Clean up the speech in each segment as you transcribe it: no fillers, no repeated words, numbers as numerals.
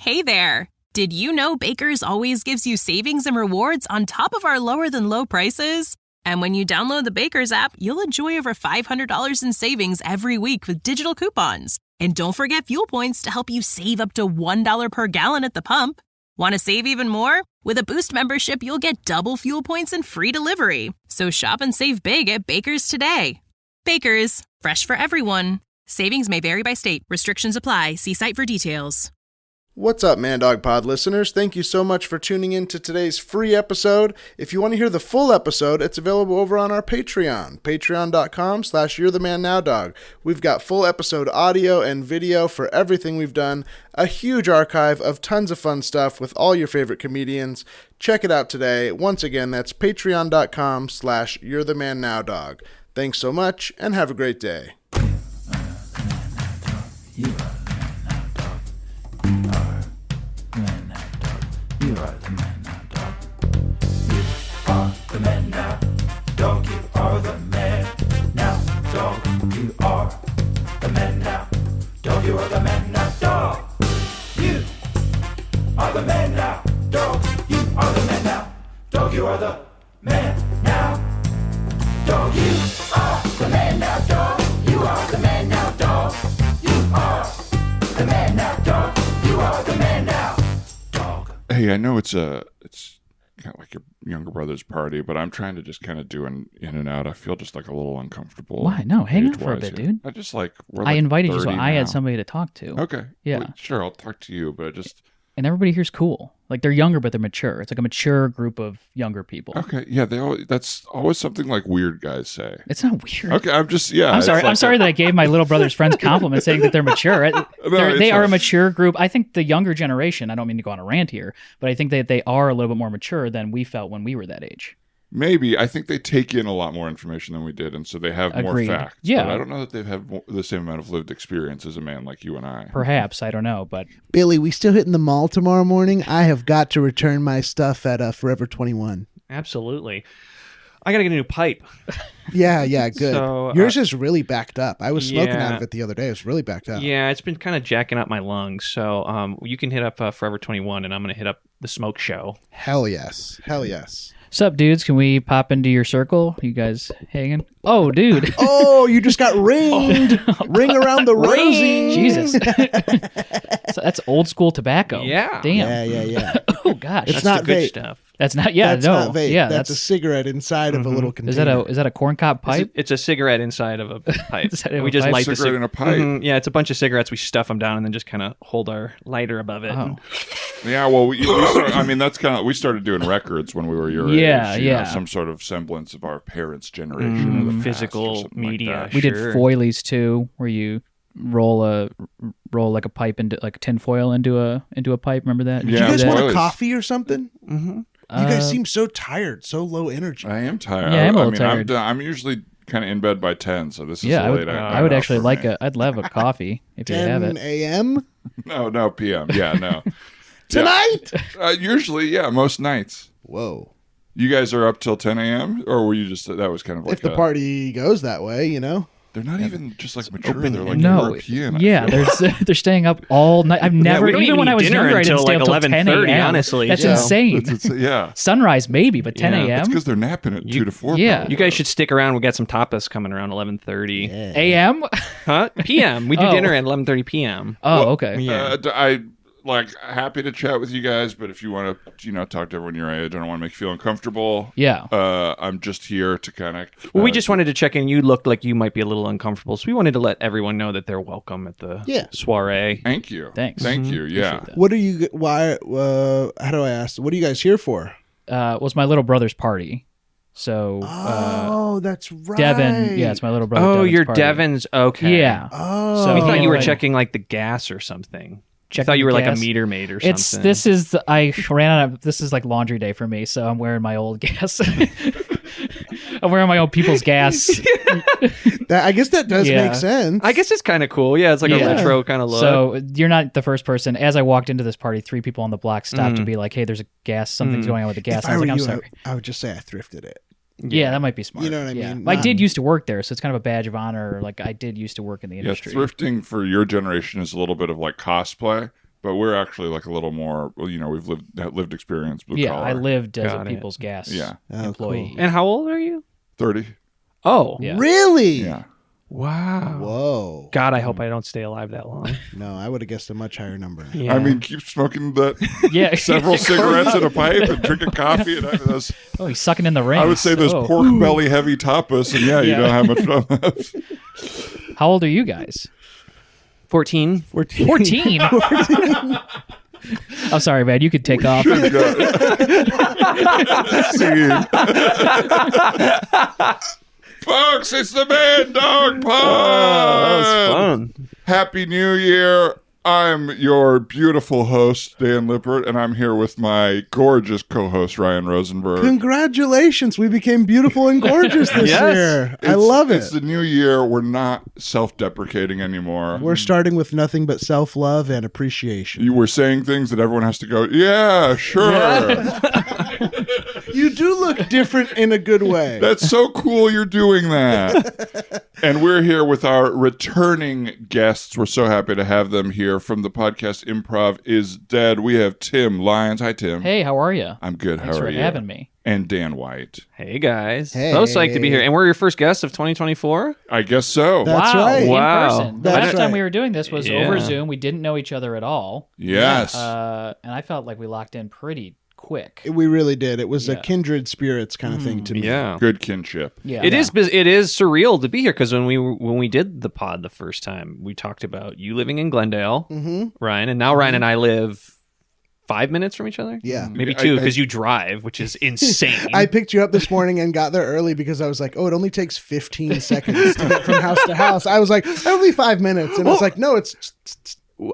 Hey there! Did you know Baker's always gives you savings and rewards on top of our lower-than-low prices? And when you download the Baker's app, you'll enjoy over $500 in savings every week with digital coupons. And don't forget fuel points to help you save up to $1 per gallon at the pump. Want to save even more? With a Boost membership, you'll get double fuel points and free delivery. So shop and save big at Baker's today. Baker's, fresh for everyone. Savings may vary by state. Restrictions apply. See site for details. What's up, Man Dog Pod listeners? Thank you so much for tuning in to today's free episode. If you want to hear the full episode, it's available over on our Patreon, patreon.com/You'reTheManNowDog. We've got full episode audio and video for everything we've done, a huge archive of tons of fun stuff with all your favorite comedians. Check it out today. Once again, that's patreon.com/You'reTheManNowDog. Thanks so much, and have a great day. You are the man now, dog. You are the man now, dog. You are the man now, dog. You are the man now, dog. You are the man now, dog. You are the man now, dog. You are the man now, dog. You are the man now, dog. You are the man now, dog. You are the man now, dog. You are the man now, dog. You are the man now. Hey, I know it's kind of like your younger brother's party, but I'm trying to just kind of do an in and out. I feel just like a little uncomfortable. Why? No, hang out for a bit, dude. I just like I invited you, so now. I had somebody to talk to. Okay. Yeah. Well, sure, I'll talk to you, but and everybody here's cool. Like they're younger, but they're mature. It's like a mature group of younger people. Okay. Yeah, that's always something like weird guys say. It's not weird. Okay, I'm sorry. I'm sorry that I gave my little brother's friends compliments saying that they're mature. They are a mature group. I think the younger generation, I don't mean to go on a rant here, but I think that they are a little bit more mature than we felt when we were that age. Maybe. I think they take in a lot more information than we did, and so they have Agreed. more facts. Yeah. But I don't know that they have the same amount of lived experience as a man like you and I. Perhaps. I don't know, but... Billy, we still hitting the mall tomorrow morning? I have got to return my stuff at Forever 21. Absolutely. I got to get a new pipe. Yeah, good. So, yours is really backed up. I was smoking yeah. out of it the other day. It was really backed up. Yeah, it's been kind of jacking up my lungs. So you can hit up Forever 21, and I'm going to hit up the Smoke Show. Hell yes. Hell yes. Sup, dudes? Can we pop into your circle? You guys hanging? Oh, dude. Oh, you just got ringed. Ring around the rosy. Jesus. So that's old school tobacco. Yeah. Damn. Yeah. Oh, gosh. It's That's not the good vape. stuff. That's not, yeah, That's no. not vape. Yeah, that's a cigarette inside of a little container. Is that a corn cob pipe? It's a cigarette inside of a pipe. Inside of we a just pipe? light the Cigarette in a pipe. Yeah, it's a bunch of cigarettes. We stuff them down and then just kind of hold our lighter above it. Oh. Yeah, well, we that's kind of, we started doing records when we were your age. Yeah, you know, yeah. some sort of semblance of our parents' generation or the past or Physical something like media. that. We did Sure. foilies too, where you roll like a pipe into like tin foil into a pipe. Remember that? Yeah, Do you guys do that? want a spoilers. coffee or something? Mm-hmm. You guys seem so tired, so low energy. I am tired. Yeah, I'm a I little mean, tired. I'm usually kind of in bed by 10, so this is Yeah, a late I would hour actually for like me. I'd love a coffee if you have 10 it. a.m. No, PM. Yeah, no. tonight? Yeah. Usually, yeah, most nights. Whoa. You guys are up till 10 a.m., or were you just, that was kind of like If the party goes that way, you know. They're not even just like mature, open they're like No, European. I yeah, feel. they're staying up all night. I've never, we don't even even when I eat was dinner younger, I didn't until stay like up till 10 11:30, a.m. honestly. That's So- insane. Yeah. Sunrise maybe, but 10 Yeah. a.m. It's because they're napping at 2 to 4. yeah. probably. You guys should stick around. We got some tapas coming around 11:30. a.m. Huh? PM. We do Oh. dinner at 11:30 p.m. Oh, okay. Yeah. I like happy to chat with you guys, but if you want to, talk to everyone your age, I don't want to make you feel uncomfortable. Yeah. I'm just here to kind of. Well, we just wanted to check in. You looked like you might be a little uncomfortable, so we wanted to let everyone know that they're welcome at the soiree. Thank you. Thanks. Thank you. Yeah. What are you? Why? How do I ask? What are you guys here for? Was my little brother's party. So that's right. Devin, yeah, it's my little brother. Oh, Devin's you're party. Devin's. Okay. Yeah. Oh, So We thought you were Anyway. checking like the gas or something. I Checking thought you were like a gas. meter maid or something. This is like laundry day for me, so I'm wearing my old gas. I'm wearing my old people's gas. I guess that does Yeah. make sense. I guess it's kind of cool. Yeah, it's like a Yeah. retro kind of look. So you're not the first person. As I walked into this party, 3 people on the block stopped to be like, "Hey, there's a gas. Something's going on with the gas." if And I I was were like, "I'm you, sorry." I would just say I thrifted it. Yeah, that might be smart. You know what I Yeah. mean? I Not- did used to work there, so it's kind of a badge of honor. Like I did used to work in the Yeah, industry. thrifting for your generation is a little bit of like cosplay. But we're actually like a little more, well, we've lived experience blue collar. I lived as Got a it. People's Gas Oh, employee. cool. And how old are you? 30. Oh, Yeah. Really? Yeah. wow. Whoa. God, I hope I don't stay alive that long. No, I would have guessed a much higher number. Yeah. I mean, keep smoking that Yeah. several cigarettes in a pipe and drinking coffee. And those, Oh, he's sucking in the rings. I would say those Oh. pork belly heavy tapas. And you don't have much fun left. How old are you guys? 14. 14. I'm sorry, man. You could take off. See. Folks, it's the Mad Dog Pod. That was fun. Happy New Year. I'm your beautiful host, Dan Lippert, and I'm here with my gorgeous co-host, Ryan Rosenberg. Congratulations. We became beautiful and gorgeous this Yes. year. I love it. It's the new year. We're not self-deprecating anymore. We're starting with nothing but self-love and appreciation. You were saying things that everyone has to go, yeah, sure. You do look different in a good way. That's so cool you're doing that. And we're here with our returning guests. We're so happy to have them here from the podcast Improv is Dead. We have Tim Lyons. Hi, Tim. Hey, how are you? I'm good. Thanks How are for you? having me. And Dan White. Hey, guys. Hey. So psyched to be here. And we're your first guests of 2024? I guess so. That's wow. right. In Wow. person. The That's last time right. we were doing this was Yeah. over Zoom. We didn't know each other at all. Yes. And I felt like we locked in pretty quick. We really did. It was a Yeah. kindred spirits kind of thing to me. Yeah. Good kinship. Yeah. It is surreal to be here because when we did the pod the first time, we talked about you living in Glendale, Ryan, and now Ryan and I live 5 minutes from each other. Yeah. Maybe I- 2 I- because you drive, which is insane. I picked you up this morning and got there early because I was like, oh, it only takes 15 seconds to get from house to house. I was like, only 5 minutes. And I was like, no, it's...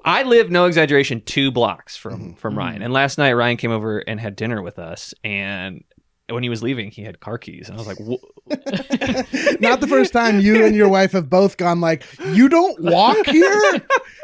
I live, no exaggeration, 2 blocks from Ryan. And last night Ryan came over and had dinner with us, and when he was leaving, he had car keys, and I was like, Not the first time you and your wife have both gone like, you don't walk here?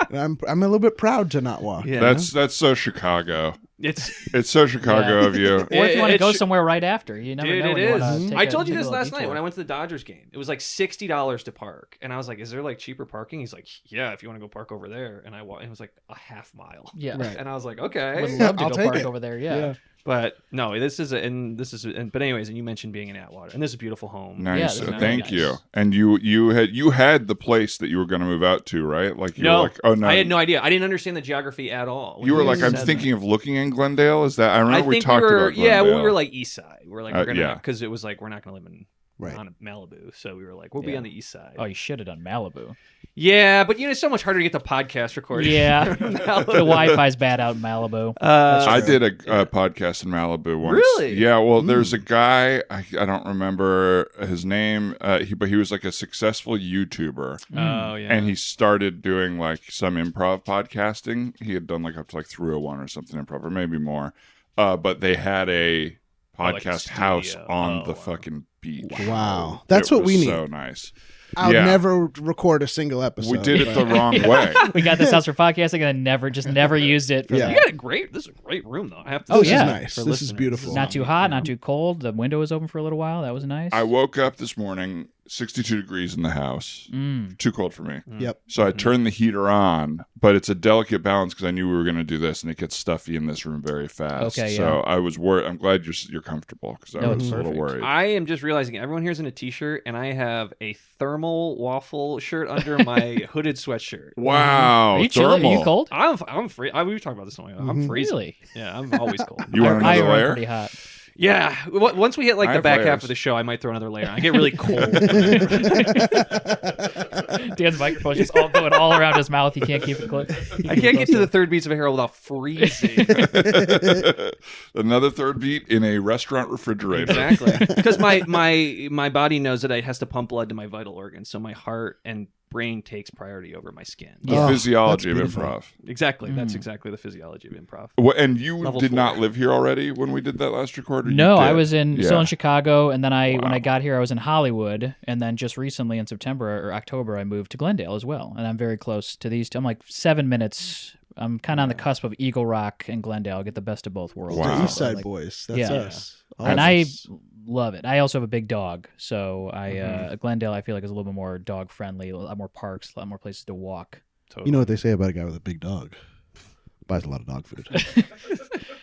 And I'm a little bit proud to not walk. yeah. That's so Chicago. It's so Chicago of you. Or if you want to It go sh- somewhere right after. You never Dude, know it when you is. want to I told you this take a last night detour. when I went to the Dodgers game. It was like $60 to park, and I was like, "Is there like cheaper parking?" He's like, "Yeah, if you want to go park over there." And it was like a half mile. Yeah. Right. And I was like, Would "Okay." love to I'll go take park it. over there. Yeah. But no, but anyways, and you mentioned being in Atwater, and this is a beautiful home. Nice. Yeah, this is very Thank nice. you. And you had the place that you were going to move out to, right? Like you No, were like, oh no, I had no idea. I didn't understand the geography at all. when You were like, I'm said thinking that. of looking in Glendale. Is that I remember we think talked we were, about Glendale. well, we were like east side. We were like, we're gonna, yeah. because it was like we're not gonna live in Right. on Malibu, so we were like, we'll be Yeah. on the east side. Oh, you should have done Malibu. Yeah, but it's so much harder to get the podcast recorded. Yeah. The Wi-Fi's bad out in Malibu. I did a podcast in Malibu once. Really? Yeah. Well, there's a guy I don't remember his name, but he was like a successful YouTuber. Oh yeah. And he started doing like some improv podcasting. He had done like up to like 301 or something improv, or maybe more. But they had a like podcast studio. house on Oh, the wow. fucking beach. Wow. That's It what we was need. So nice. I'll Yeah. never record a single episode. We did it the wrong way. We got this house for podcasting and then never used it for Yeah. You that. got this is a great room though. I have to Oh, This say. yeah. is nice. For This is listeners. beautiful. Not too hot, not too cold. The window was open for a little while. That was nice. I woke up this morning, 62 degrees in the house. Too cold for me. Yep. So I turned the heater on, but it's a delicate balance because I knew we were going to do this, and it gets stuffy in this room very fast. Okay, So I was worried. I'm glad you're comfortable because I No, was it's a little perfect. worried. I am just realizing everyone here's in a t-shirt, and I have a thermal waffle shirt under my hooded sweatshirt. Are Wow. you chilly? Are you cold? I'm free. We were talking about this in the way. I'm freezing. Really? Yeah, I'm always cold. You want I another run layer? pretty hot. Yeah, once we hit like I the have back half layers. of the show, I might throw another layer on. I get really cold. Dan's microphone's just all going all around his mouth. He can't keep it close. I can't get to the third beats of a Harold without freezing. Another third beat in a restaurant refrigerator. Exactly, because my body knows that it has to pump blood to my vital organs, so my heart and brain takes priority over my skin. The Oh, physiology of that's beautiful. improv. Exactly, that's exactly the physiology of improv. And you Level did 4. not live here already when we did that last record? Or you No, I did? was still Yeah. in Chicago, and then when Wow. I got here, I was in Hollywood, and then just recently in September or October, I moved to Glendale as well, and I'm very close to these two. I'm like 7 minutes. I'm kind of on the cusp of Eagle Rock and Glendale. I get the best of both worlds. Wow. The East Side Like- Boys. That's Yeah. us. and All I of us. love it. I also have a big dog, so Glendale I feel like is a little bit more dog friendly, a lot more parks, a lot more places to walk. You know what they say about a guy with a big dog? buys a lot of dog food.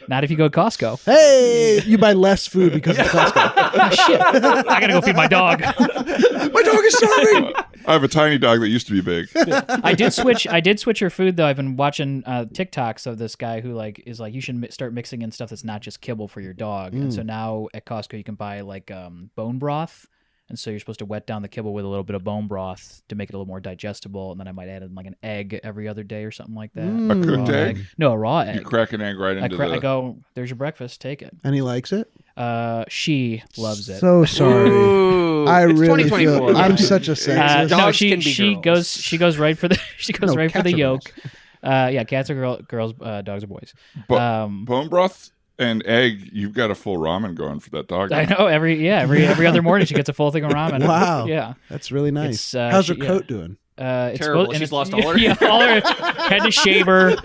Not if you go to Costco. Hey, you buy less food because of Costco. Shit. I gotta go feed my dog. My dog is starving. I have a tiny dog that used to be big. I did switch your food though. I've been watching TikToks of this guy who is like you should start mixing in stuff that's not just kibble for your dog. And so now at Costco you can buy like bone broth. And so you're supposed to wet down the kibble with a little bit of bone broth to make it a little more digestible. And then I might add in like an egg every other day or something like that. A cooked egg? No, a raw egg. You crack an egg right into I go, there's your breakfast. Take it. And he likes it? She loves it. So sorry. Ooh, I it's really 2024. feel I'm such a sexist. No, Dogs she can be she goes right for the No, right for cats the are yolk. Yeah, cats are girls, dogs are boys. Bone broth and egg, you've got a full ramen going for that dog. I know every other morning she gets a full thing of ramen. Wow. Yeah. That's really nice. It's, How's her she- coat doing? It's Terrible. and She's it's- lost all her- Yeah, all her had to shave her,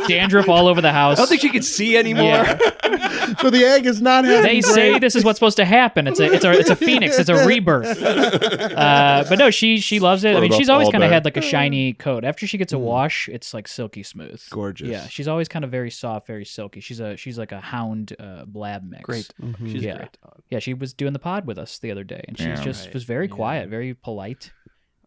dandruff all over the house. I don't think she can see anymore. Yeah. So the egg is not having They say this is what's supposed to happen. It's a phoenix. It's a rebirth. But no, she loves it. I mean, Put it she's up always all kind of day. had like a shiny coat. After she gets a wash, it's like silky smooth. Gorgeous. Yeah, she's always kind of very soft, very silky. She's like a hound blab mix. Great. She's Yeah. a great dog. Yeah, she was doing the pod with us the other day, and she Yeah. Right. was very Yeah. quiet, very polite.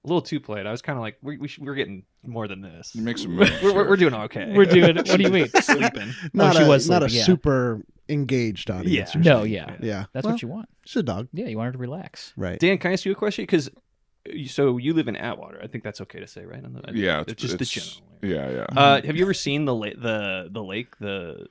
A little too polite. I was kind of like, we're getting more than this. You make some moves. We're doing okay. We're doing. What do you mean? sleeping. Not she a, was not a sleeping, yeah. super engaged audience. Yeah. you're No, saying. yeah, Yeah. that's Well, what you want. She's a dog. Yeah, you want her to relax. Right. Dan, can I ask you a question? Because so you live in Atwater. I think that's okay to say, right? Yeah, It's just the general. Yeah. Have you ever seen the lake? The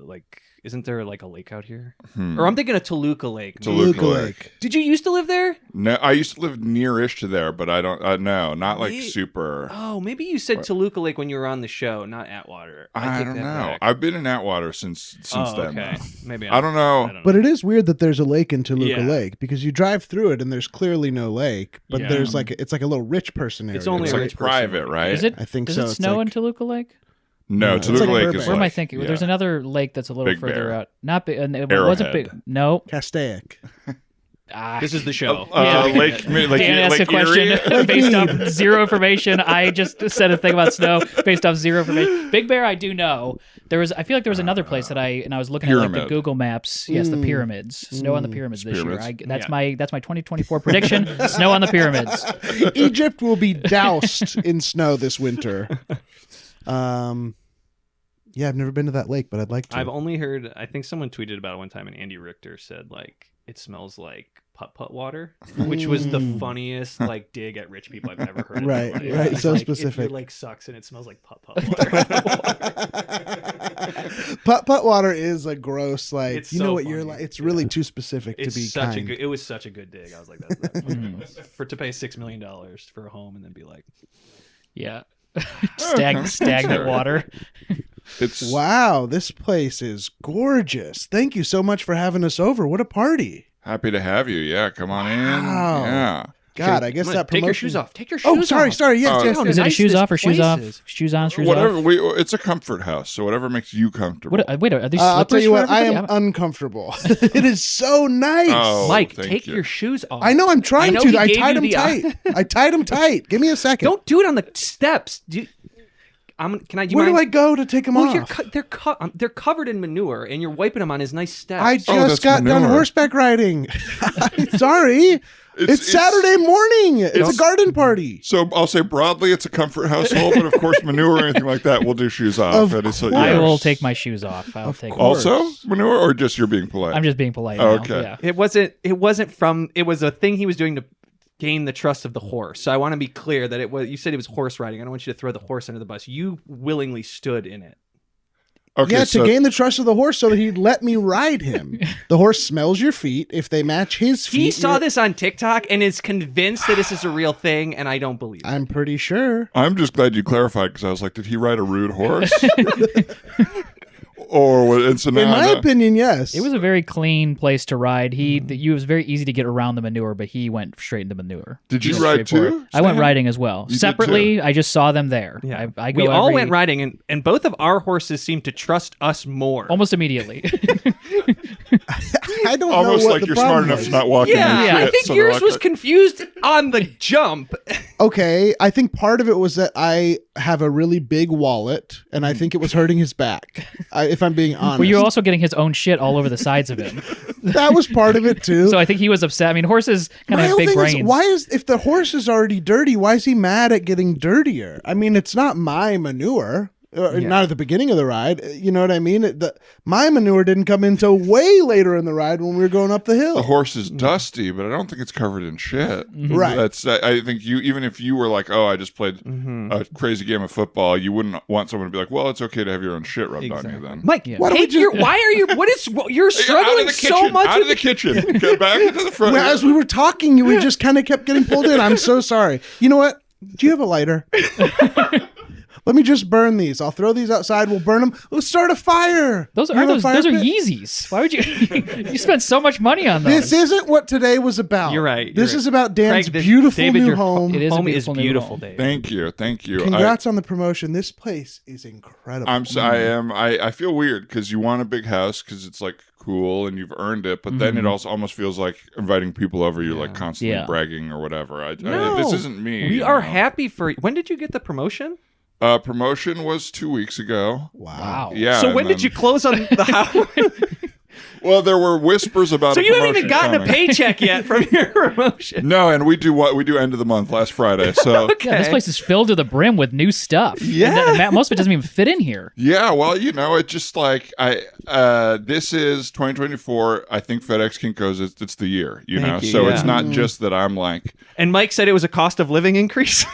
like, isn't there like a lake out here? Or I'm thinking of Toluca Lake. Toluca Lake. Did you used to live there? No, I used to live near-ish to there, but I don't. No, not like Me- super. Oh, maybe you said Toluca Lake when you were on the show, not Atwater. I take don't that know. back. I've been in Atwater since Oh, then. okay. though. Maybe I don't know. But it is weird that there's a lake in Toluca Yeah. Lake because you drive through it and there's clearly no lake, but Yeah. there's like it's like a little rich person area. It's only It's a like rich person. private, right? Is it? I think Does so. it It's snow like- in Toluca Lake? No, It's Toluca like Lake Burbank. is Where am I like, thinking? yeah. There's another lake that's a little Big further Bear. out. Not big. It wasn't big. Arrowhead. No. Castaic. This is the show. Lake Dan asked a question based off zero information. I just said a thing about snow based off zero information. Big Bear, I do know. I feel like there was another place that I was looking at like the Pyramid. Google Maps. Yes, the pyramids. Snow on the pyramids this year. Pyramids. That's my 2024 prediction. Snow on the pyramids. Egypt will be doused in snow this winter. Yeah, I've never been to that lake, but I'd like to. I've only heard. I think someone tweeted about it one time, and Andy Richter said like it smells like putt-putt water, which was the funniest like dig at rich people I've ever heard. in my Right, life. right, It's so like, specific. If your lake sucks and it smells like putt-putt water. Putt-putt water is a gross, like, It's you know so what you're funny. like. It's really too specific to be such kind. it was such a good dig. I was like, that's for to pay $6 million for a home and then be like, Yeah. Stagnant water. It's Wow, this place is gorgeous. Thank you so much for having us over. What a party. happy to have you. Yeah, come on in. Wow. Yeah. God, I guess "Come on, that take your promotion... shoes off. Take your shoes Oh, off. sorry. Yes, Oh, yes. How Is it a nice shoes this off or shoes place off? is. Shoes on, shoes Whatever. off. It's a comfort house, so whatever makes you comfortable. Wait, are these I'll tell slippers you for what, I everybody? am uncomfortable. It is so nice. Oh, Mike, thank take you. your shoes off. I know I'm trying know to. he I gave tied you him the- tight. I tied him tight. Give me a second. Don't do it on the steps. Where do I go to take them Well, off? they're covered in manure, and you're wiping them on his nice steps. I that's just got done manure. horseback riding. Sorry. It's Saturday morning. It's a garden party. So I'll say broadly, it's a comfort household, but of course, manure or anything like that, we'll do shoes off. Of And it's, course. I yeah. will take my shoes off. I'll take them. course. Also manure, or just you're being polite. I'm just being polite. Oh, now. okay. Yeah. It wasn't from. It was a thing he was doing to gain the trust of the horse. So I want to be clear that it was. You said it was horse riding. I don't want you to throw the horse under the bus. You willingly stood in it. Okay, Yeah, so to gain the trust of the horse so that he'd let me ride him. The horse smells your feet. If they match his feet, He saw you're- this on TikTok and is convinced that this is a real thing, and I don't believe it. I'm pretty sure. I'm just glad you clarified because I was like, did he ride a rude horse? And so now In my opinion, yes. It was a very clean place to ride. It was very easy to get around the manure, but he went straight into manure. Did you Just ride straightforward. too, I went Stan? riding as well. You did Separately, I just saw them there. Yeah, I go we all every- went riding, and both of our horses seemed to trust us more. almost immediately. I don't Almost know what like the you're problem smart enough was. to not walk in Yeah, and I shit, think so they're yours like, was confused on the jump. Okay, I think part of it was that I have a really big wallet, and I think it was hurting his back. If I'm being honest, Were you also getting his own shit all over the sides of him? that was part of it too. So I think he was upset. I mean, horses kind My of have whole big thing brains. is, if the horse is already dirty, why is he mad at getting dirtier? I mean, it's not my manure. Not at the beginning of the ride. You know what I mean? My manure didn't come in until way later in the ride when we were going up the hill. the horse is dusty, but I don't think it's covered in shit. Right. That's. I think even if you were like, oh, I just played a crazy game of football, you wouldn't want someone to be like, well, it's okay to have your own shit rubbed on you then. Mike, Yeah. Why don't we why are you? What is? You're Out struggling of the kitchen. so much. Out of the kitchen. Get back into the front. Well, as we were talking, you just kind of kept getting pulled in. I'm so sorry. You know what? Do you have a lighter? Let me just burn these. I'll throw these outside. We'll burn them. Let's start a fire. Those You are have a those fire are pit? Yeezys. Why would you? You spent so much money on those. This isn't what today was about. You're right. This is about Dan's Craig, beautiful David, new your home. It is a home beautiful new beautiful, home. Dave. Thank you. Thank you. Congrats on the promotion. This place is incredible. I feel weird because you want a big house because it's like cool and you've earned it, but then it also almost feels like inviting people over. You're like constantly Yeah. bragging or whatever. No, this isn't me. We you are know? happy for. When did you get the promotion? Promotion was 2 weeks ago. Wow. Yeah. So and when did then- you close on the house? Well, there were whispers about. So a you haven't even promotion gotten a coming. paycheck yet from your promotion. No, and we do end of the month last Friday. So Yeah, this place is filled to the brim with new stuff. Yeah. And most of it doesn't even fit in here. yeah, well, it just like this is 2024. I think FedEx Kinko's it's the year, you know. Thank you, So yeah. it's not just that I'm like, And Mike said it was a cost of living increase.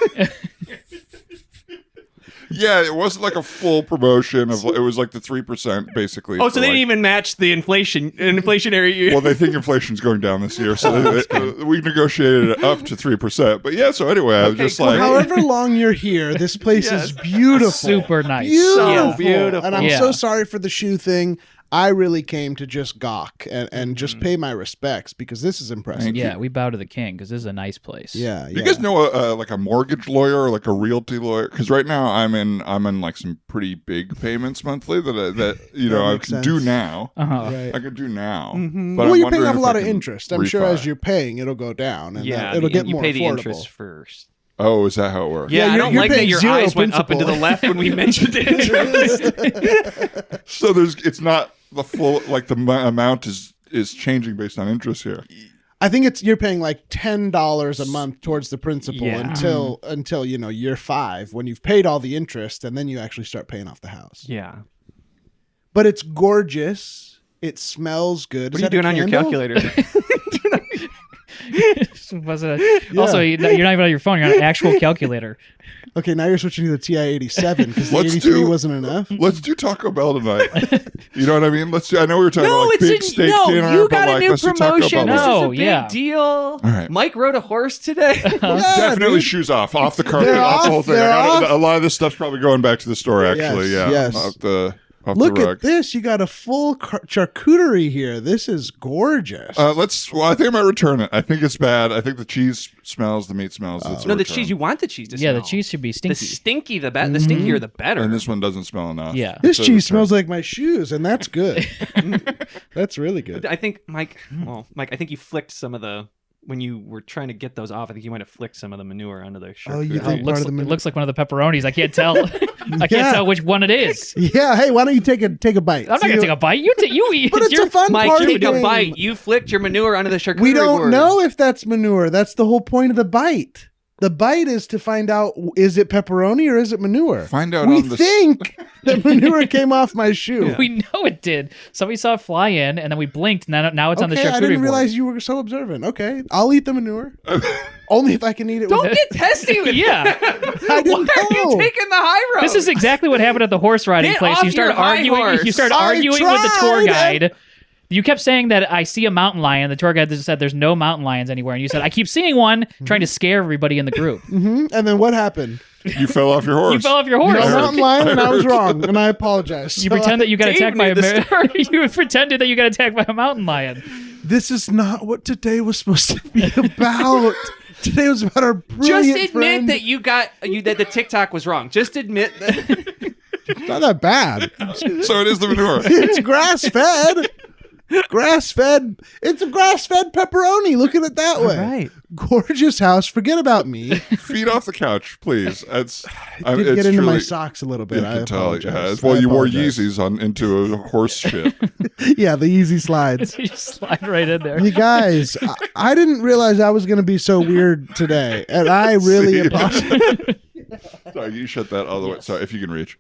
yeah, it wasn't like a full promotion of it was like the 3% basically. Oh, for so they like- didn't even match the inflationary year. Well, they think inflation's going down this year, so we negotiated it up to 3%. But yeah, so anyway, I was just cool. like, However long you're here, this place is beautiful. Super nice. Beautiful. So beautiful. And I'm Yeah. so sorry for the shoe thing. I really came to just gawk and just pay my respects because this is impressive. Thank Yeah, we bow to the king because this is a nice place. Yeah, you guys know like a mortgage lawyer or like a realty lawyer? Because right now I'm in like some pretty big payments monthly that you know I makes can do sense. now. Uh-huh. Right. I can do now. But Well, I'm you're paying wondering off a if lot I of can interest. I'm sure as refi. you're paying, it'll go down and yeah, it'll get you more pay the affordable. interest first. Oh, is that how it works? Yeah, I you're- don't you're like that paying your zero eyes went up and to principal. the left when we mentioned interest. So it's not the full like the amount is changing based on interest here. I think you're paying like $10 a month towards the principal Yeah. until year 5 when you've paid all the interest and then you actually start paying off the house. Yeah. But it's gorgeous. It smells good. What are you doing on your calculator? Also, you're not even on your phone. You're on an actual calculator. Okay, now you're switching to the TI-87 because the Let's 83 do- wasn't enough. Let's do Taco Bell tonight. You know what I mean? Let's do. I know we were talking about like big steak dinner, you but got like a new let's do Taco promotion. Bell. This No, is a big yeah. deal. All right. Mike rode a horse today. Definitely shoes off the carpet, They're off the whole off, thing. they're A lot of this stuff's probably going back to the store. Actually, Yes, yeah, yes. off the Look rug. at this. You got a full charcuterie here. This is gorgeous. Well, I think I might return it. I think it's bad. I think the cheese smells, the meat smells. It's a No, the return. cheese. You want the cheese to Yeah, smell. the cheese should be The stinky. the stinkier, the better. And this one doesn't smell enough. Yeah. This So cheese return. smells like my shoes, and that's good. That's really good. I think Mike. Well, Mike, I think you flicked some of the when you were trying to get those off. I think you might have flicked some of the manure onto the shirt. Oh, you Oh, think it part looks, of the it looks like one of the pepperonis. I can't tell. I can't Yeah. tell which one it is. Yeah. Hey, why don't you take a bite? I'm not gonna take a bite. You eat. But it's a fun Mike, party take a game. bite. You flicked your manure onto the charcuterie We don't board. know if that's manure. That's the whole point of the bite. The bite is to find out, is it pepperoni or is it manure? Find out We on the think that manure came off my shoe. We know it did. Somebody saw it fly in, and then we blinked. And now it's on the Okay, charcuterie I didn't board. realize you were so observant. Okay, I'll eat the manure. Only if I can eat it Don't with get testy with Yeah. I didn't Why are you know. taking the high road? This is exactly what happened at the horse riding Get place. off You started your high arguing. horse. You started I arguing with the tour tried. guide. You kept saying that I see a mountain lion. The tour guide just said there's no mountain lions anywhere, and you said I keep seeing one, trying to scare everybody in the group. And then what happened? You fell off your horse. You fell off your You're horse. a mountain lion, and I was wrong, and I apologize. You pretend that you got Dave attacked by a made the you pretended that you got attacked by a mountain lion. This is not what today was supposed to be about. Today was about our brilliant Just admit friend. that that the TikTok was wrong. Just admit that. It's not that bad. So it is the manure. It's grass fed. Grass-fed. It's a grass-fed pepperoni. Look at it that way. Right. Gorgeous house. Forget about me. Feet off the couch, please. It's Did get into my socks a little bit. You I can tell. apologize. Well, I you wore apologize. Yeezys into a horse shit. Yeah, the easy slides. You just slide right in there. You guys, I didn't realize I was going to be so weird today, and I really apologize. Sorry, you shut that all the way. Sorry, if you can reach.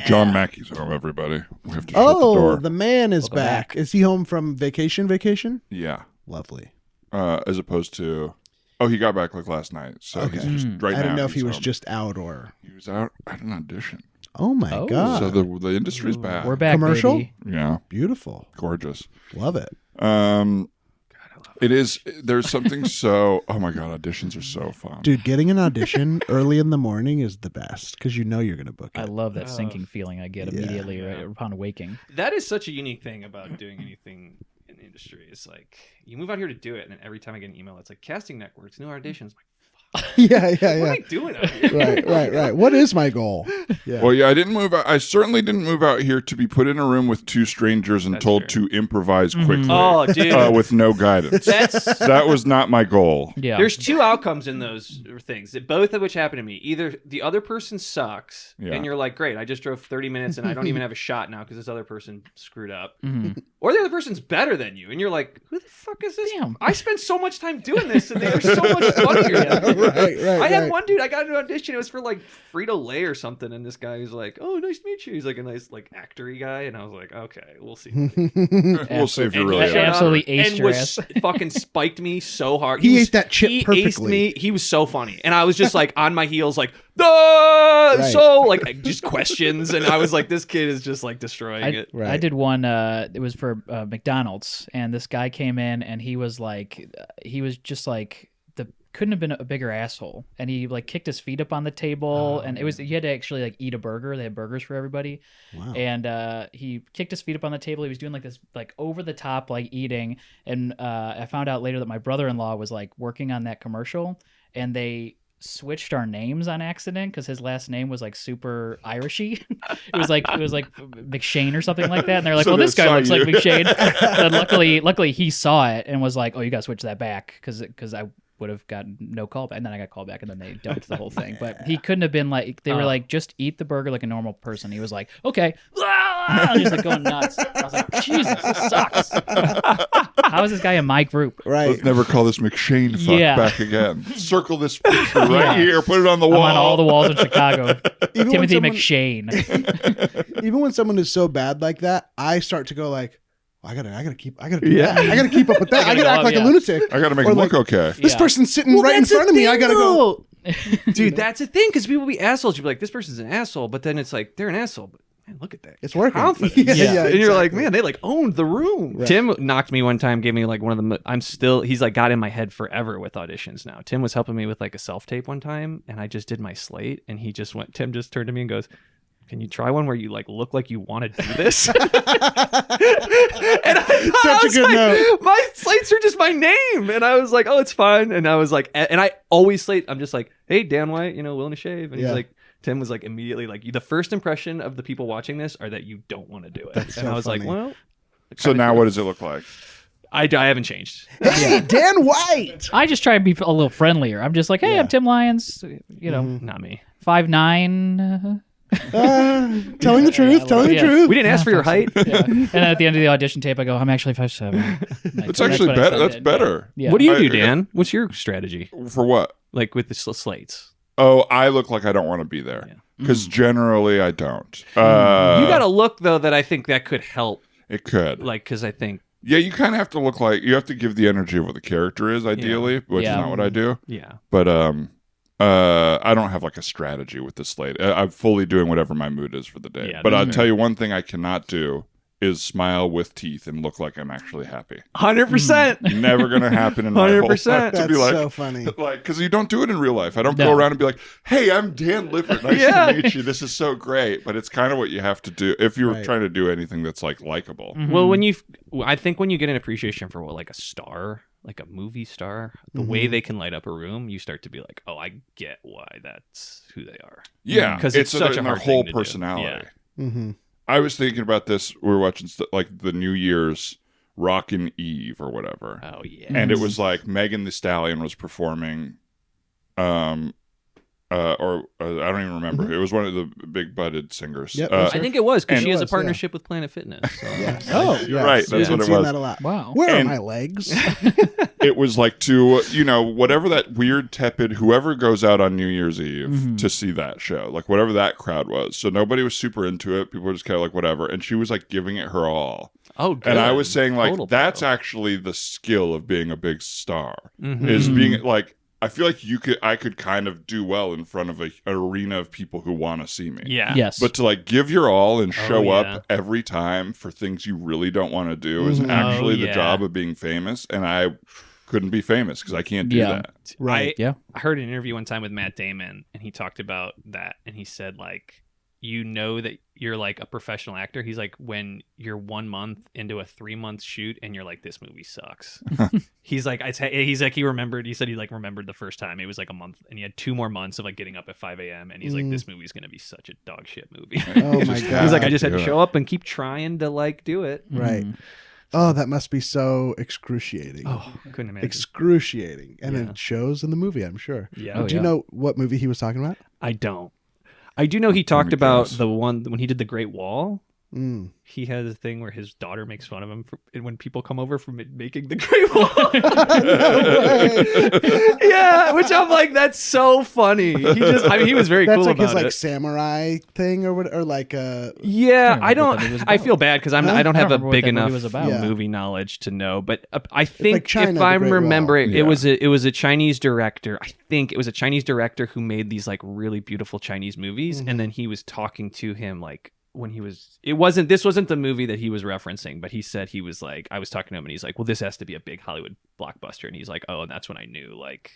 John Mackey's home, everybody. We have to shut the door. The man is Welcome back. back. Is he home from vacation? Yeah. Lovely. As opposed to, he got back like last night. So Okay. he's just right now. I didn't know if he he's was home. just out or. He was out at an audition. Oh my Oh. god! So the industry's back. We're back, Commercial? baby. Yeah, Beautiful. gorgeous. Love it. It is. There's something so. Oh my god, auditions are so fun. Dude, getting an audition early in the morning is the best because you know you're going to book it. I love that sinking feeling I get immediately right upon waking. That is such a unique thing about doing anything in the industry. It's like you move out here to do it, and then every time I get an email, it's like casting networks, new auditions. yeah. What am I doing out here? Right. What is my goal? Yeah. Well, yeah, I didn't move out. I certainly didn't move out here to be put in a room with two strangers and That's told fair. to improvise quickly. Oh, dude. With no guidance. That was not my goal. Yeah. There's two outcomes in those things, both of which happen to me. Either the other person sucks, Yeah. and you're like, great, I just drove 30 minutes and I don't even have a shot now because this other person screwed up. Mhm. Or the other person's better than you, and you're like, who the fuck is this? Damn. I spent so much time doing this, and they were so much funnier than me. right. I had one dude, I got an audition, it was for like Frito-Lay or something, and this guy was like, oh, nice to meet you. He's like a nice like actor-y guy, and I was like, okay, we'll see. We'll see if you're And really. he Yeah, good. absolutely showed up aced and your was fucking spiked me so hard. He was- ate that chip he aced perfectly. me. He was so funny, and I was just like on my heels, like so like just questions, and I was like, this kid is just like destroying it. Right. I did one. It was for McDonald's, and this guy came in, and he was just like couldn't have been a bigger asshole, and he like kicked his feet up on the table, and it was you had to actually like eat a burger. They had burgers for everybody, Wow. and he kicked his feet up on the table. He was doing like this like over the top like eating, and I found out later that my brother-in-law was like working on that commercial, and they switched our names on accident because his last name was like super Irishy. it was like McShane or something like that, and they're like, So well, they this guy saw looks like you. McShane. And luckily he saw it and was like, oh, you gotta switch that back because I would have gotten no call back, and then I got called back, and then they dumped the whole thing. But he couldn't have been like, they were like, just eat the burger like a normal person. He was like, okay, just like going nuts. I was like, Jesus, this sucks. How is this guy in my group? Right. Let's never call this McShane fuck Yeah. back again. Circle this picture right Yeah. here. Put it on the I'm wall. on all the walls in Chicago. Even when Timothy someone- McShane. Even when someone is so bad like that, I start to go like, I gotta keep up with Yeah. that. I gotta keep up with that. I gotta gotta act go like up, a yeah. lunatic. I got to make Or him like, look okay. This Yeah. person's sitting right in that's the front of me. I thing, gotta go. though. Dude, that's the thing, because people be assholes. You'd be like, this person's an asshole, but then it's like, they're an asshole, but man, look at that. It's working. Confidence. Yeah, And you're like, exactly. man, they like owned the room. Right. Tim knocked me one time, gave me like one of the, he's like got in my head forever with auditions now. Tim was helping me with like a self-tape one time, and I just did my slate, and Tim just turned to me and goes, can you try one where you like look like you want to do this? And I thought, Such a good note. my slates are just my name, and I was like, oh, it's fine. And I was like, and I always slate. I'm just like, hey, Dan White, willing to shave, and Yeah. he's like. Tim was like immediately like, the first impression of the people watching this are that you don't want to do it. That's and so I was funny. like, well, So now what does it look like? I haven't changed. Hey, Dan White. I just try and be a little friendlier. I'm just like, hey, Yeah. I'm Tim Lyons. Not me. 5'9". Telling the truth. Telling the yeah. truth. We didn't ask for your height. Yeah. And then at the end of the audition tape, I go, I'm actually 5'7". It's actually better. That's better. Yeah. What do you do, I- Dan? What's your strategy? For what? Like with the slates? Oh, I look like I don't want to be there. Yeah. Because generally I don't. You got a look though that I think that could help. It could. Like, because I think, Yeah, you kind of have to look like you have to give the energy of what the character is, ideally, which Yeah. is not what I do. yeah. But I don't have like a strategy with the slate. I'm fully doing whatever my mood is for the day. Yeah, but that's I'll fair. tell you one thing I cannot do is smile with teeth and look like I'm actually happy. 100%. Never gonna happen in my whole life 100%. to That's be like, so funny. like, because you don't do it in real life. I don't No. go around and be like, "Hey, I'm Dan Lippert. Nice Yeah. to meet you. This is so great." But it's kind of what you have to do if you're Right. trying to do anything that's like likable. Well, I think when you get an appreciation for what, like a star, like a movie star, the way they can light up a room, you start to be like, oh, I get why that's who they are. Yeah, 'Cause it's such a in their hard whole thing to do. personality. Yeah. Mm-hmm. I was thinking about this. We were watching like the New Year's Rockin' Eve or whatever. Oh yeah. And it was like Megan Thee Stallion was performing, or I don't even remember. Mm-hmm. It was one of the big butted singers. Yep, I think it was because and- she has a was, partnership with Planet Fitness. So. Yeah. Oh, yeah. right, So that's we've what it seen was. that a lot. Wow. Where And- are my legs? It was like to, whatever that weird, tepid, whoever goes out on New Year's Eve to see that show, like whatever that crowd was. So nobody was super into it. People were just kind of like, whatever. And she was like giving it her all. Oh, good. And I was saying, like, Total that's pro. actually the skill of being a big star, Mhm. is being like, I feel like I could kind of do well in front of an arena of people who want to see me. Yeah. Yes. But to like give your all and show yeah. up every time for things you really don't want to do is Mhm. actually Oh, the yeah. job of being famous. And I couldn't be famous because I can't do Yeah. that. Right. Yeah. I heard an interview one time with Matt Damon, and he talked about that, and he said like, that you're like a professional actor. He's like, when you're 1 month into a 3-month shoot and you're like, this movie sucks. He's like, he said he like remembered the first time. It was like a month, and he had 2 more months of like getting up at 5 a.m. and he's like, this movie's gonna be such a dog shit movie. Oh my god. He's like, I just had to Yeah. show up and keep trying to like do it. Right. Oh, that must be so excruciating. Oh, couldn't imagine. Excruciating. And Yeah. it shows in the movie, I'm sure. Yeah. Oh, Do you know what movie he was talking about? I don't. I do know he talked me about guess. the one when he did the Great Wall. Mm. He has a thing where his daughter makes fun of him when people come over from making the Great Wall. Yeah, which I'm like, that's so funny. He was very That's cool like about his like it. samurai thing or what, or like Yeah, I don't remember what that movie was I about. feel bad because I don't I don't have a remember what big that movie enough was about. Yeah. movie knowledge to know. But I think like China, if the I'm Great Wall. remembering, Yeah. it was a Chinese director. I think it was a Chinese director who made these like really beautiful Chinese movies, Mhm. and then he was talking to him like when this wasn't the movie that he was referencing, but he said he was like, I was talking to him and he's like, well, this has to be a big Hollywood blockbuster, and he's like, oh, and that's when I knew like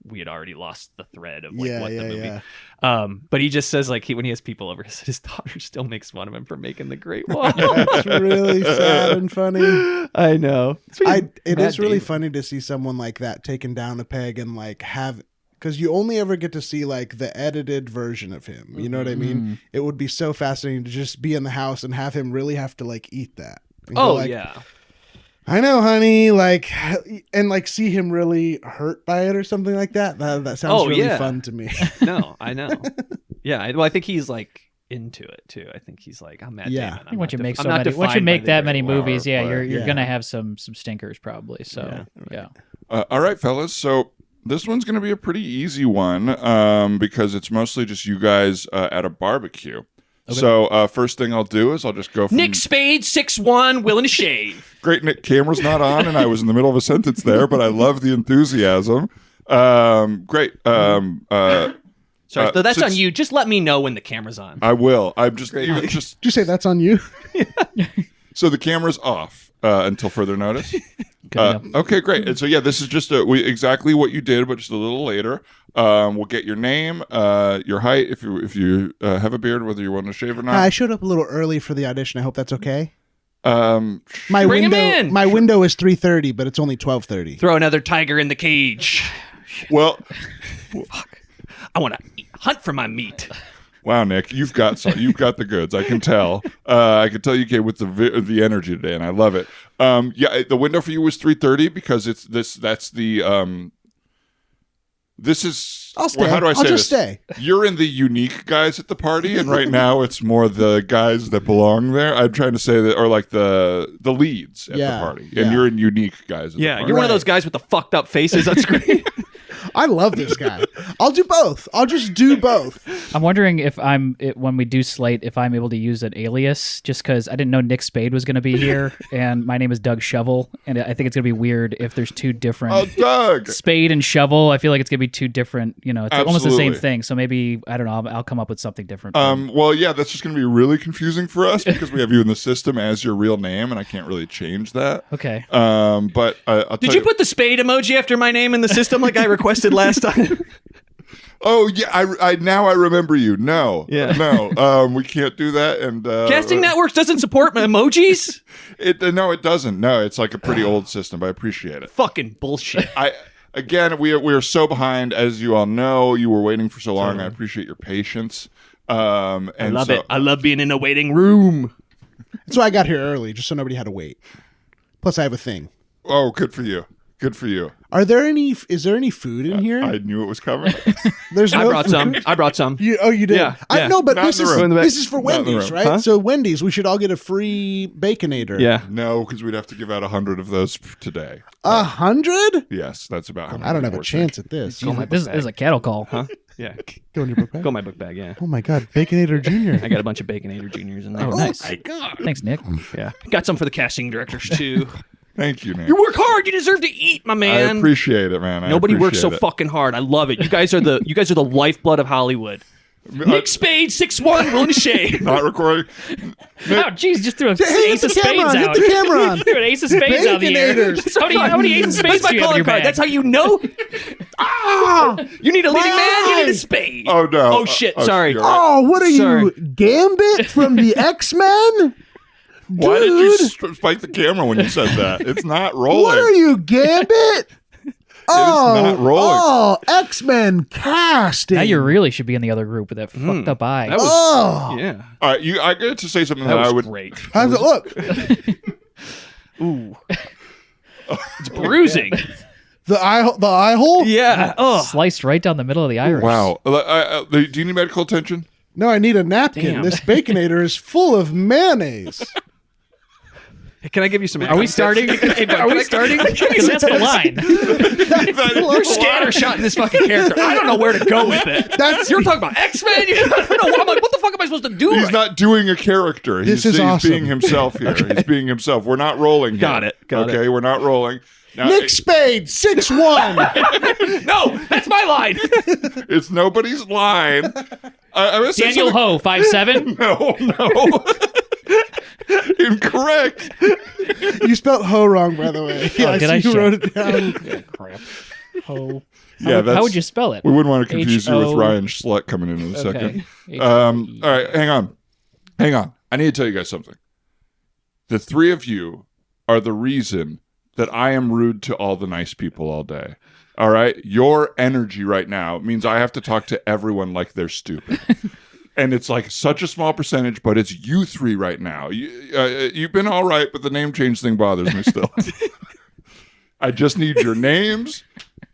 we had already lost the thread of like yeah, what the yeah, movie. yeah. But he just says like when he has people over, his daughter still makes fun of him for making the Great Wall. That's really sad and funny. I know. It Matt is really Damon. funny to see someone like that taken down a peg and like have, because you only ever get to see like the edited version of him. You know what I mean? It would be so fascinating to just be in the house and have him really have to like eat that. And go Oh like, yeah. I know, honey. Like, and like see him really hurt by it or something like that. That sounds Oh, really yeah. fun to me. No, I know. Yeah. I think he's like into it too. I think he's like, I'm Matt Yeah. Damon. I think once you make I'm not once you defined by make the that Great many Wall. movies, yeah, you're Yeah. gonna have some stinkers probably. So yeah. All right, fellas. So this one's going to be a pretty easy one because it's mostly just you guys at a barbecue. Okay. So first thing I'll do is I'll just go from Nick Spade, 6'1", willing to shave. Great, Nick. Camera's not on, and I was in the middle of a sentence there, but I love the enthusiasm. Great. Sorry, so that's since- on you. Just let me know when the camera's on. I will. I'm just even just. Did you say that's on you? So the camera's off until further notice. Good enough. Okay, great. And so yeah, this is just exactly what you did, but just a little later. We'll get your name, your height, if you have a beard, whether you want to shave or not. I showed up a little early for the audition. I hope that's okay. My Bring him window, in. my window is 3:30, but it's only 12:30. Throw another tiger in the cage. well, I want to hunt for my meat. wow, Nick, you've got the goods. I can tell. I can tell you came with the energy today, and I love it. Yeah, the window for you was 3:30 because it's this. That's the This is. I'll stay. Well, how do I say I'll just this? stay. You're in the unique guys at the party, and right now it's more the guys that belong there. I'm trying to say that, or like the leads at Yeah, the party, and yeah. you're in unique guys. At the Yeah, party. you're one of Right. those guys with the fucked up faces on screen. I love this guy. I'll do both. I'll just do both. I'm wondering if when we do Slate, if I'm able to use an alias, just because I didn't know Nick Spade was going to be here, and my name is Doug Shovel, and I think it's going to be weird if there's two different Oh, Doug. Spade and Shovel. I feel like it's going to be two different. It's almost the same Absolutely. thing. So maybe I don't know. I'll come up with something different. Well, yeah, that's just going to be really confusing for us because we have you in the system as your real name, and I can't really change that. Okay. But I'll Did tell you put the spade emoji after my name in the system like I requested last time? Oh yeah, I now I remember you. No, Yeah. no, we can't do that. And Casting Networks doesn't support emojis? No, it doesn't. No, it's like a pretty old system, but I appreciate it. Fucking bullshit. Again, we are so behind, as you all know. You were waiting for so long. I appreciate your patience. And I love it. I love being in a waiting room. That's why I got here early, just so nobody had to wait. Plus, I have a thing. Oh, good for you. Good for you. Is there any food in here? I knew it was coming. There's no I brought food? some. I brought some. You did? Yeah, I yeah. know, but Not this in the is room. this is for Not in the Wendy's, room. right? Huh? So Wendy's, we should all get a free Baconator. Yeah. No, because we'd have to give out 100 of those today. 100? Yes, that's about how many I don't have a more chance at this. Jesus, this is a cattle call. Huh? Yeah. Go in your book bag. Go in my book bag. Yeah. Oh my God, Baconator Junior. I got a bunch of Baconator Juniors in there. Oh, nice. my God. Thanks, Nick. Yeah. Got some for the casting directors too. Thank you, Nick. You work hard. You deserve to eat, my I man. appreciate it, man. Nobody works so appreciate it. fucking hard. I love it. You guys are the lifeblood of Hollywood. Nick Spade, 6'1", willing to shave. Not recording. Oh, jeez, just threw a Hey, hit ace the of camera spades on, out. hit the camera on. Threw an ace of spades out the air. Baconators. How many ace of spades That's my do you have in calling your card. bag? That's how you know. You need a leading man. You need a spade. Oh, no. Oh shit. Sorry. you're right. Oh, what are Sorry. you, Gambit from the X-Men? Why did you Dude. spike the camera when you said that? It's not rolling. What are you, Gambit? not rolling. Oh, X-Men casting. Now you really should be in the other group with that fucked up eye. That was. Oh, Yeah. All right, I get to say something That that I was would. great. how's it look? Ooh. It's bruising. The eye hole? Yeah. Oh. Sliced right down the middle of the iris. Wow. Do you need medical attention? No, I need a napkin. Damn. This Baconator is full of mayonnaise. Can I give you some? Are we starting? Are we starting? Because that's the line. You're scattershot in this fucking character. I don't know where to go with it. You're talking about X-Men. I don't know. I'm like, what the fuck am I supposed to do? He's right not doing a character. This he's is awesome. being himself here. He's being himself. We're not rolling here. Got it. Got okay, we're not rolling. Now, Nick Spade, 6'1". No, that's my line. it's nobody's line. I was saying Daniel something- Ho, 5'7". No. Incorrect. You spelled ho wrong, by the way. Yeah, did I I see you check? wrote it down. Crap. Ho. Yeah, How would you spell it? We wouldn't want to confuse you with H-O- Ryan Schluck coming in a second. Okay. All right, hang on. I need to tell you guys something. The three of you are the reason that I am rude to all the nice people all day. All right? Your energy right now means I have to talk to everyone like they're stupid. And it's like such a small percentage, but it's you three right now. You've been all right, but the name change thing bothers me still. I just need your names.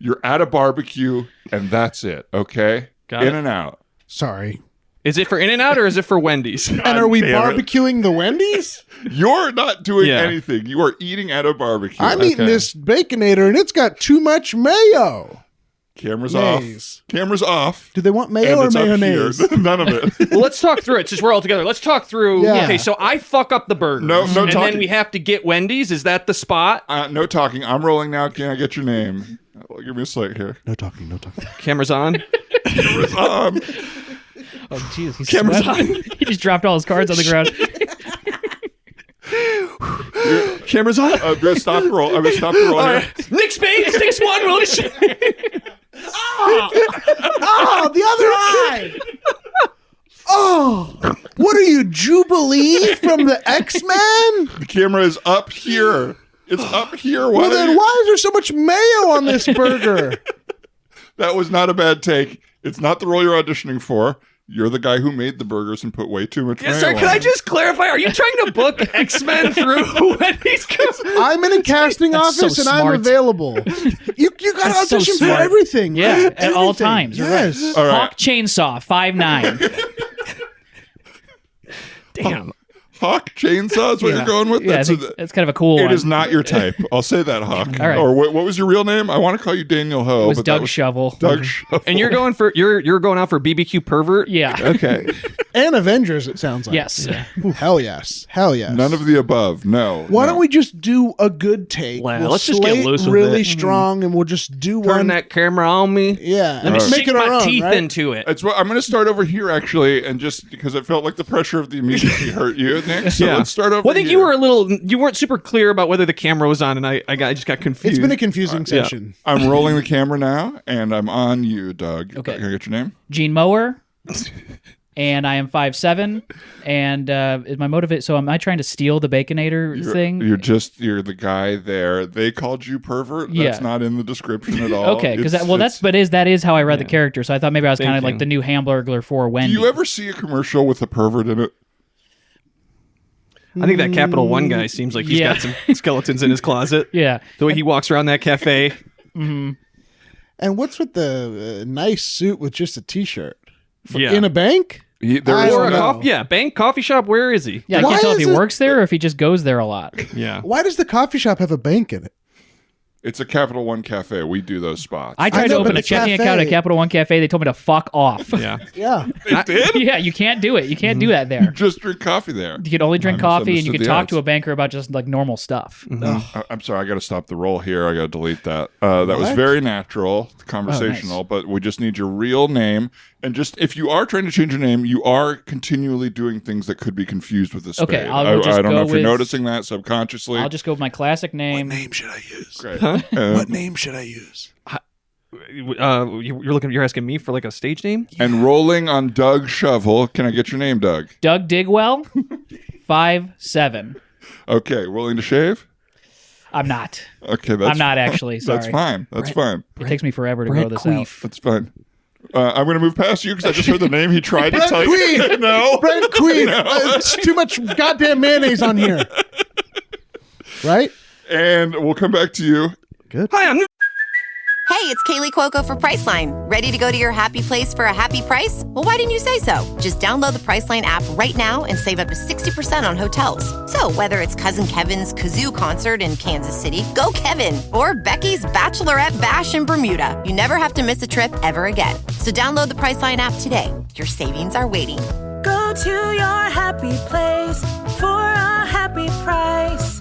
You're at a barbecue, and that's it. Okay? Got in it. and out. Sorry. Is it for In-N-Out or is it for Wendy's? And are we damn it. barbecuing the Wendy's? You're not doing Yeah. anything. You are eating at a barbecue. I'm eating this Baconator, and it's got too much mayo. Cameras Maze. off. Cameras off. Do they want And mayo or it's up mayonnaise? here. None of it. Well, let's talk through it since we're all together. Let's talk through. Yeah. Okay, so I fuck up the burgers. No and talking. then we have to get Wendy's. Is that the spot? No talking. I'm rolling now. Can I get your name? Give me a slate here. No talking, no talking. Cameras on. Cameras on. Oh, jeez. He's Cameras sweating. on. He just dropped all his cards on the ground. Cameras on. I'm gonna stop the roll. I'm gonna stop the roll. All here. right. Nick Spade, 6'1", willing to shave. Oh, the other eye! Oh, what are you, Jubilee from the X-Men? The camera is up here. It's up here. Why Well, then why is there so much mayo on this burger? That was not a bad take. It's not the role you're auditioning for. You're the guy who made the burgers and put way too much mayo Yes, sir. on Can I them. just clarify? Are you trying to book X-Men through Wendy's? I'm in a casting That's so office and I'm smart. available. You got to That's so audition for smart. everything. Yeah, right? at all Everything. times, you're Yes. All right. Hawk Chainsaw, 5'9". Damn. Hawk chainsaw is what you're going with? Yeah, I think that's kind of a cool It one. is not your type. I'll say that, Hawk. All right. Or what was your real name? I want to call you Daniel Ho. It was but Doug that was Shovel. Doug Shovel. And you're going for you're going out for BBQ pervert? Yeah. Okay. And Avengers, it sounds like. Yes. Ooh, hell yes. Hell yes. None of the above. No. Why no. don't we just do a good take? Well, We'll let's just get slate loose with really it. strong, and we'll just do Turn one. that camera on me. Yeah, Let me and make sink it our my own, teeth right? into it. It's what I'm going to start over here actually, and just because I felt like the pressure of the immediacy hurt you, Nick. So let's start over. Well, I think here. you weren't super clear about whether the camera was on, and I just got confused. It's been a confusing session. I'm rolling the camera now, and I'm on you, Doug. Okay. Can I get your name? Gene Mower, and I am 5'7", and is my motivate. So am I trying to steal the Baconator thing? You're the guy there. They called you pervert. That's not in the description at all. Okay, because that is how I read the character. So I thought maybe I was kind of like the new Hamburglar for Wendy. Do you ever see a commercial with a pervert in it? I think that Capital One guy seems like he's got some skeletons in his closet. Yeah, the way he walks around that cafe. Mm-hmm. And what's with the nice suit with just a t-shirt? In a bank? Bank, coffee shop. Where is he? Yeah, I can't tell if he works there or if he just goes there a lot. Yeah. Why does the coffee shop have a bank in it? It's a Capital One cafe. We do those spots. I tried to open a checking account at Capital One Cafe. They told me to fuck off. Yeah. Yeah. They did? Yeah, you can't do it. You can't do that there. You just drink coffee there. You can only drink coffee, and you can talk to a banker about just like normal stuff. Mm-hmm. I'm sorry. I got to stop the roll here. I got to delete that. That was very natural, conversational, but we just need your real name. And just if you are trying to change your name, you are continually doing things that could be confused with a spade. Okay, I don't know if you're noticing that subconsciously. I'll just go with my classic name. What name should I use? Great. What name should I use? You're asking me for like a stage name? And rolling on Doug Shovel. Can I get your name, Doug? Doug Digwell, 5'7". Okay, willing to shave? I'm not. Okay, I'm not actually. Sorry. That's fine. That's fine. It takes me forever to grow this out. That's fine. I'm going to move past you because I just heard the name he tried to tell Queen. you. No. Brent Queen. It's too much goddamn mayonnaise on here. Right? And we'll come back to you. Good. Hi, I'm Hey, it's Kaylee Cuoco for Priceline. Ready to go to your happy place for a happy price? Well, why didn't you say so? Just download the Priceline app right now and save up to 60% on hotels. So whether it's Cousin Kevin's Kazoo Concert in Kansas City, go Kevin, or Becky's Bachelorette Bash in Bermuda, you never have to miss a trip ever again. So download the Priceline app today. Your savings are waiting. Go to your happy place for a happy price.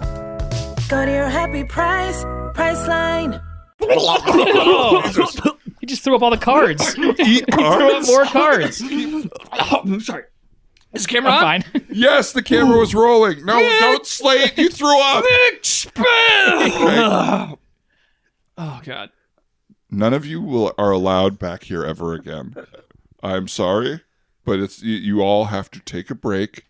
Go to your happy price, Priceline. He just threw up all the cards. Eat Threw up cards? more cards. I'm sorry. Is the camera I'm on? fine. Yes, the camera was rolling. No, don't slay it. You threw up. Oh, God. None of you are allowed back here ever again. I'm sorry, but it's you all have to take a break,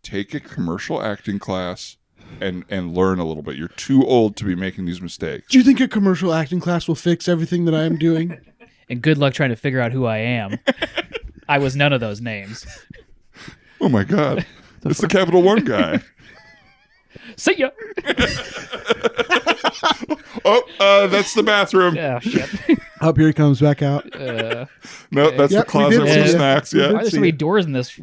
take a commercial acting class, and learn a little bit. You're too old to be making these mistakes. Do you think a commercial acting class will fix everything that I am doing? And good luck trying to figure out who I am. I was none of those names. Oh my God. It's the Capital One guy. See ya. That's the bathroom. Oh, shit. Up here he comes back out. No, that's the Yep, we closet did with see some it. snacks. Why Yeah. are there so many doors in this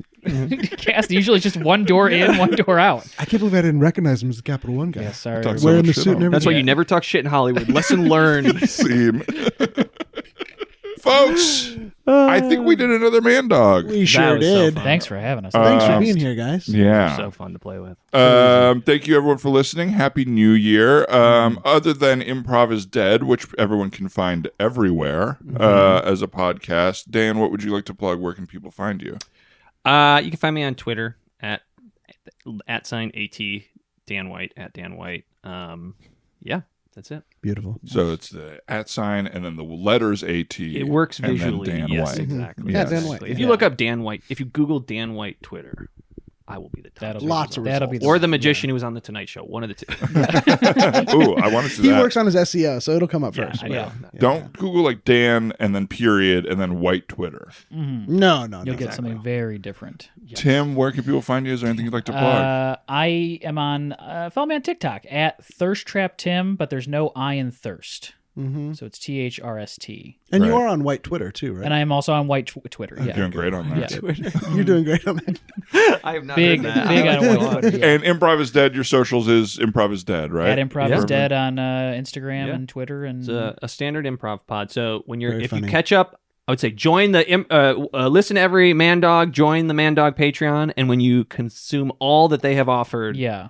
cast? Usually it's just one door in, one door out. I can't believe I didn't recognize him as the Capital One guy. Yeah, sorry. Talk so Wearing much the shit suit on and him. everything. That's why you never talk shit in Hollywood. Lesson learned. Scene. Folks, I think we did another man dog. We sure was so did. fun. Thanks for having us. Thanks for being here, guys. Yeah. So fun to play with. Thank you everyone for listening. Happy New Year. Other than Improv is Dead, which everyone can find everywhere as a podcast. Dan, what would you like to plug? Where can people find you? You can find me on Twitter at @AT Dan White @Dan White. Yeah, that's it. Beautiful. So it's the @ and then the letters AT. It works and then visually. Dan Yes, White. exactly. Yeah, Yes. Dan White. If you look up Dan White, if you Google Dan White Twitter, I will be the top. That'll be Lots of that'll be results. Or the magician who was on the Tonight Show. One of the two. Ooh, I wanted to He that. works on his SEO, so it'll come up Yeah, first. I know. Yeah. Don't Google like Dan and then period and then White Twitter. No. You'll get something very different. Tim, where can people find you? Is there anything you'd like to plug? I am on, follow me on TikTok @ThirstTrapTim, but there's no I in thirst. So it's THRST. And you Right. are on White Twitter too, right? And I am also on White Twitter. You're Yeah. doing great on that. Yeah. You're doing great on that. I have not Big, heard that. big on White Twitter. Yeah. And Improv is Dead. Your socials is Improv is Dead, right? Improv Yeah. is Dead on Instagram Yeah. and Twitter. And It's a standard improv pod. So when Very if funny. you catch up, I would say join the listen to every Man Dog, join the Man Dog Patreon, and when you consume all that they have offered, yeah.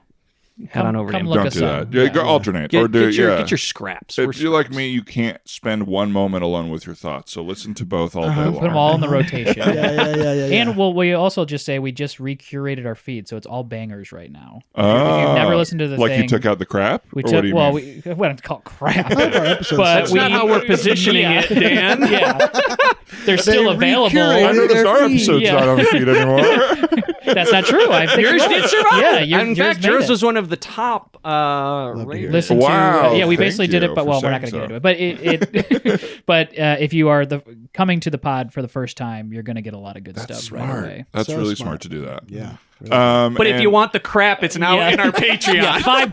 head on over to come Improv. look Don't us do up. that. Yeah, go alternate or do get your scraps. If you're like me, you can't spend one moment alone with your thoughts. So listen to both all day long. Put them all in the rotation. Yeah. And we also just say we just recurated our feed, so it's all bangers right now. Oh. If you've never listened to the like thing, you took out the crap? we Or took. what do you Well, mean? we wouldn't call it crap. Our episodes But That's not how we're positioning it, Dan. Yeah. they're still available. I noticed our episode's not on the feed anymore. That's not true. I think Yours did survive. Yeah, in fact, yours was one of the top. Listen Wow, to we thank basically did you it, but for well, we're not saying going to get into it. But but if you are coming to the pod for the first time, you're going to get a lot of good stuff right away. That's So really smart. smart to do that. Yeah. But if you want the crap, it's now in our Patreon. Yeah, $5.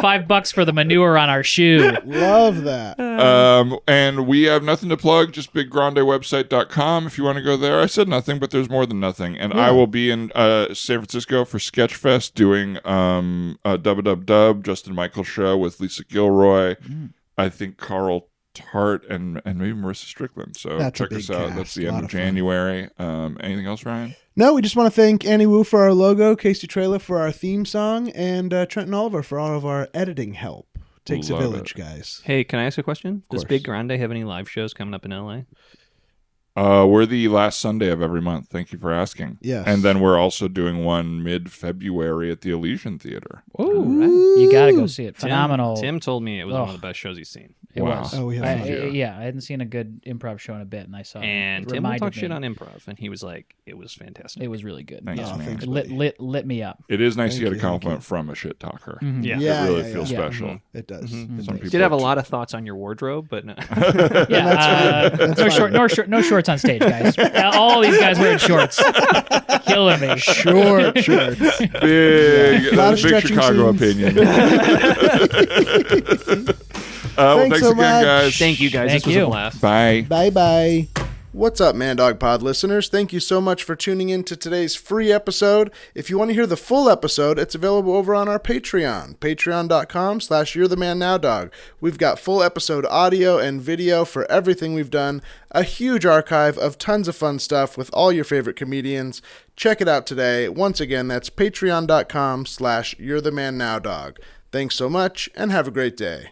$5 for the manure on our shoe. Love that. And we have nothing to plug, just biggrandewebsite.com if you want to go there. I said nothing, but there's more than nothing. And I will be in San Francisco for Sketchfest doing a Dub Justin Michaels show with Lisa Gilroy. I think Carl Tart and maybe Marissa Strickland. So That's a check big us out. cast. That's the A end lot of of fun. January. Anything else, Ryan? No, we just want to thank Annie Wu for our logo, Casey Trela for our theme song, and Trenton Oliver for all of our editing help. Takes a Love village, it. guys. Hey, can I ask a question? Does course. Big Grande have any live shows coming up in LA? We're the last Sunday of every month. Thank you for asking. Yes. And then we're also doing one mid-February at the Elysian Theater. Ooh, you got to go see it. Phenomenal. Tim told me it was Oh. one of the best shows he's seen. It Wow. was. Oh, we have I, fun. I hadn't seen a good improv show in a bit, and I saw it. And It Tim will reminded talk shit me. on improv, and he was like, it was fantastic. It was really good. Thanks, Yeah. man. thanks, Lit me up. It is nice Thank to get you, a thank compliment from a shit talker. Yeah. Yeah, It really yeah, feels yeah. special. It does. Mm-hmm. It Some does. people Did have a lot of thoughts on your wardrobe, but no. Yeah, no shorts on stage, guys. All these guys wearing shorts, killing me. Short. Big, lot of big stretching Chicago scenes. opinion. Well, Thanks thanks so again, much. guys. Thank you guys. Thank this was you. a blast. Bye. Bye-bye. What's up, Man Dog Pod listeners? Thank you so much for tuning in to today's free episode. If you want to hear the full episode, it's available over on our Patreon, patreon.com/you'rethemannowdog. We've got full episode audio and video for everything we've done, a huge archive of tons of fun stuff with all your favorite comedians. Check it out today. Once again, that's patreon.com/you'rethemannowdog. Thanks so much, and have a great day.